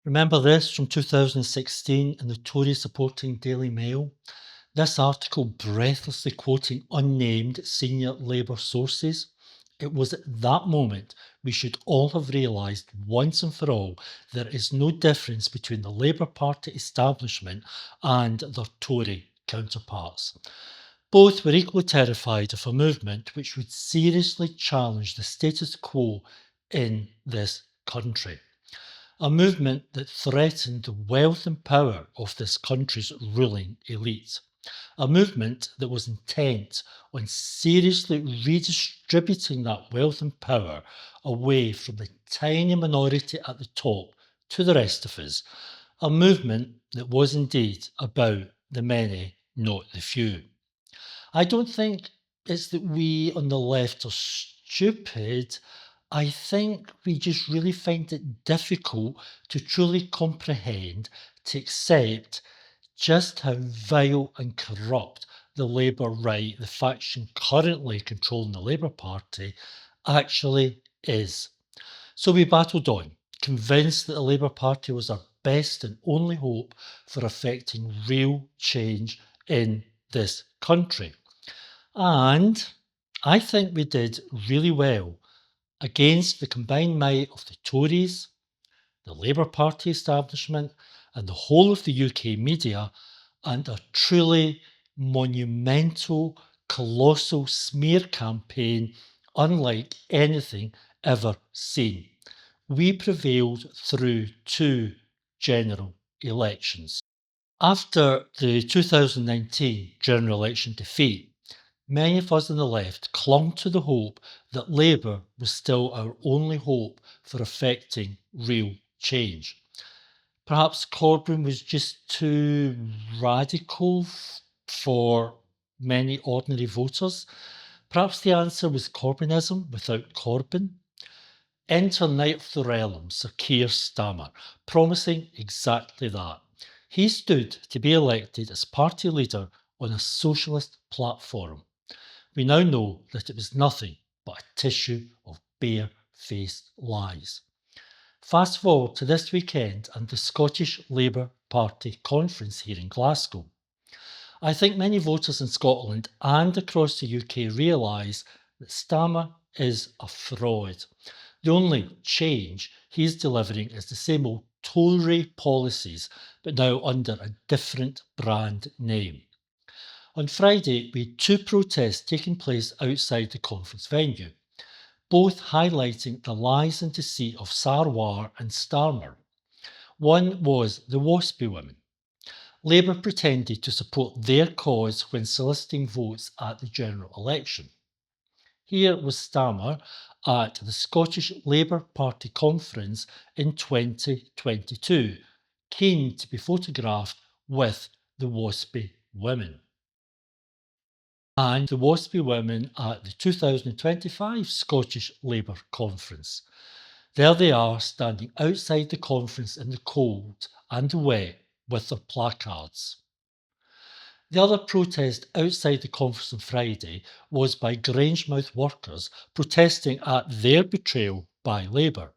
Remember this from 2016 in the Tory supporting Daily Mail? This article breathlessly quoting unnamed senior Labour sources. It was at that moment we should all have realised once and for all there is no difference between the Labour Party establishment and their Tory counterparts. Both were equally terrified of a movement which would seriously challenge the status quo in this country. A movement that threatened the wealth and power of this country's ruling elite. A movement that was intent on seriously redistributing that wealth and power away from the tiny minority at the top to the rest of us. A movement that was indeed about the many, not the few. I don't think it's that we on the left are stupid. I think we just really find it difficult to truly comprehend, to accept just how vile and corrupt the Labour right, the faction currently controlling the Labour Party, actually is. So we battled on, convinced that the Labour Party was our best and only hope for effecting real change in this country. And I think we did really well against the combined might of the Tories, the Labour Party establishment, and the whole of the UK media, and a truly monumental, colossal smear campaign unlike anything ever seen. We prevailed through two general elections. After the 2019 general election defeat, many of us on the left clung to the hope that Labour was still our only hope for effecting real change. Perhaps Corbyn was just too radical for many ordinary voters. Perhaps the answer was Corbynism without Corbyn. Enter Knight of the Realm, Sir Keir Starmer, promising exactly that. He stood to be elected as party leader on a socialist platform. We now know that it was nothing but a tissue of bare-faced lies. Fast forward to this weekend and the Scottish Labour Party conference here in Glasgow. I think many voters in Scotland and across the UK realise that Starmer is a fraud. The only change he's delivering is the same old Tory policies, but now under a different brand name. On Friday, we had two protests taking place outside the conference venue, both highlighting the lies and deceit of Sarwar and Starmer. One was the WASPy women. Labour pretended to support their cause when soliciting votes at the general election. Here was Starmer at the Scottish Labour Party conference in 2022, keen to be photographed with the WASPy women. And the WASPy women at the 2025 Scottish Labour conference. There they are, standing outside the conference in the cold and the wet with their placards. The other protest outside the conference on Friday was by Grangemouth workers protesting at their betrayal by Labour.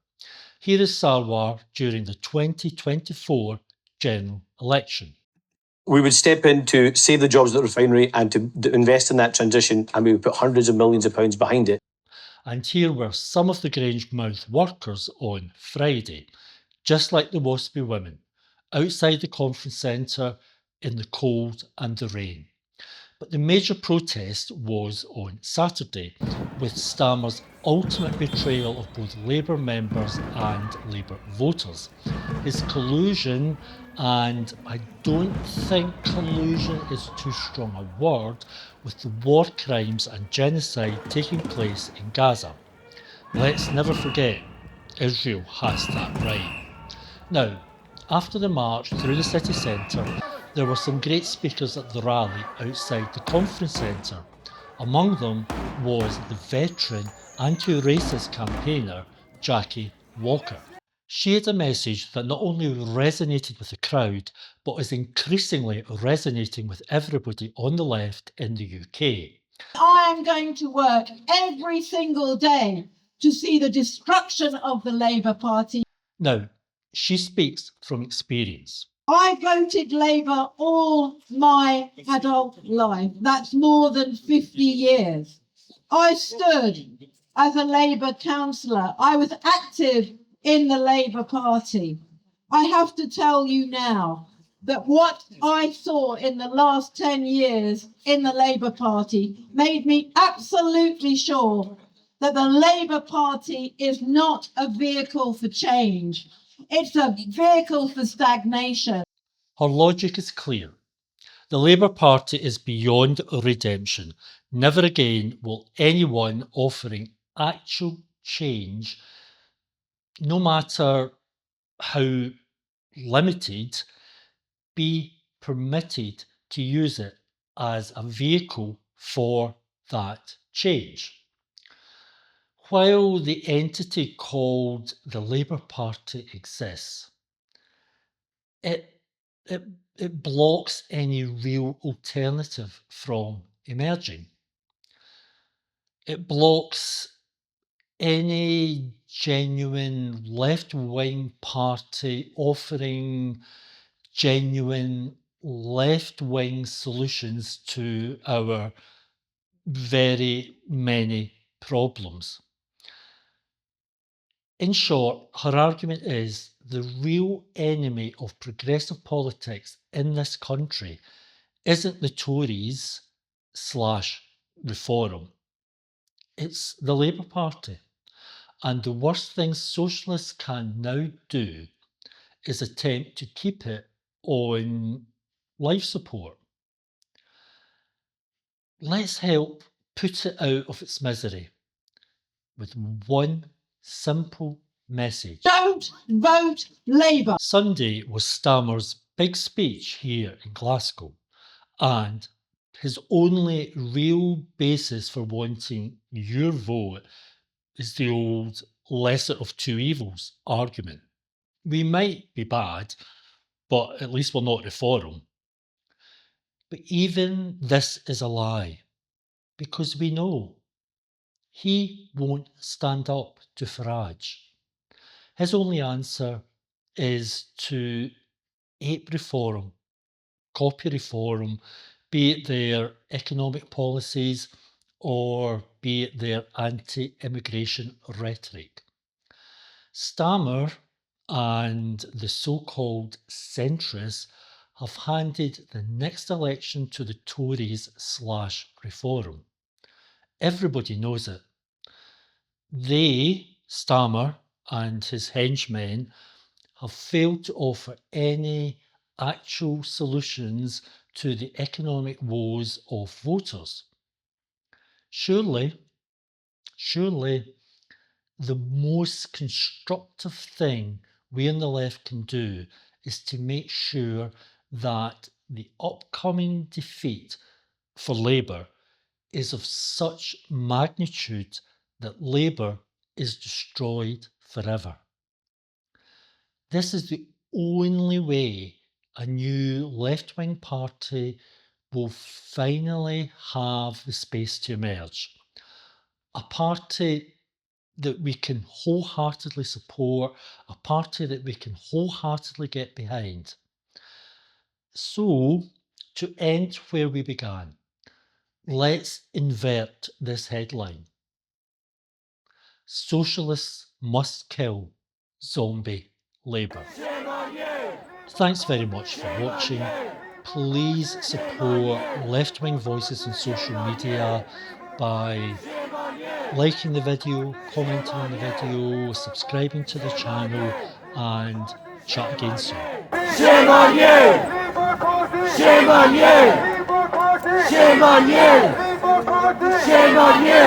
Here is Sarwar during the 2024 general election. We would step in to save the jobs at the refinery and to invest in that transition, and we would put hundreds of millions of pounds behind it. And here were some of the Grangemouth workers on Friday, just like the WASPy women, outside the conference centre in the cold and the rain. But the major protest was on Saturday, with Starmer's ultimate betrayal of both Labour members and Labour voters. His collusion, and I don't think collusion is too strong a word, with the war crimes and genocide taking place in Gaza. Let's never forget, Israel has that right. Now, after the march through the city centre, there were some great speakers at the rally outside the conference centre. Among them was the veteran anti-racist campaigner Jackie Walker. She had a message that not only resonated with the crowd, but is increasingly resonating with everybody on the left in the UK. I am going to work every single day to see the destruction of the Labour Party. Now, She speaks from experience. I voted Labour all my adult life. That's more than 50 years. I stood as a Labour councillor. I was active in the Labour Party. I have to tell you now that what I saw in the last 10 years in the Labour Party made me absolutely sure that the Labour Party is not a vehicle for change. It's a vehicle for stagnation. Her logic is clear. The Labour Party is beyond redemption. Never again will anyone offering actual change, no matter how limited, be permitted to use it as a vehicle for that change. While the entity called the Labour Party exists, it, it, it blocks any real alternative from emerging. It blocks any genuine left-wing party offering genuine left-wing solutions to our very many problems. In short, her argument is the real enemy of progressive politics in this country isn't the Tories / Reform. It's the Labour Party. And the worst thing socialists can now do is attempt to keep it on life support. Let's help put it out of its misery with one simple message. Don't vote Labour. Sunday was Stammer's big speech here in Glasgow, and his only real basis for wanting your vote is the old lesser of two evils argument. We might be bad, but at least we're not Reform. But even this is a lie, because we know he won't stand up to Farage. His only answer is to ape Reform, copy Reform, be it their economic policies or be it their anti-immigration rhetoric. Stammer and the so-called centrists have handed the next election to the Tories / Reform. Everybody knows it. They, Stammer and his henchmen, have failed to offer any actual solutions to the economic woes of voters. Surely, the most constructive thing we on the left can do is to make sure that the upcoming defeat for Labour is of such magnitude that Labour is destroyed forever. This is the only way a new left-wing party will finally have the space to emerge. A party that we can wholeheartedly support, a party that we can wholeheartedly get behind. So, to end where we began, let's invert this headline. Socialists must kill zombie Labour. Thanks very much for watching. Please support left-wing voices on social media by liking the video, commenting on the video, subscribing to the channel, and chat again soon. Shame on you! Shame on you! Shame on you! Shame on you!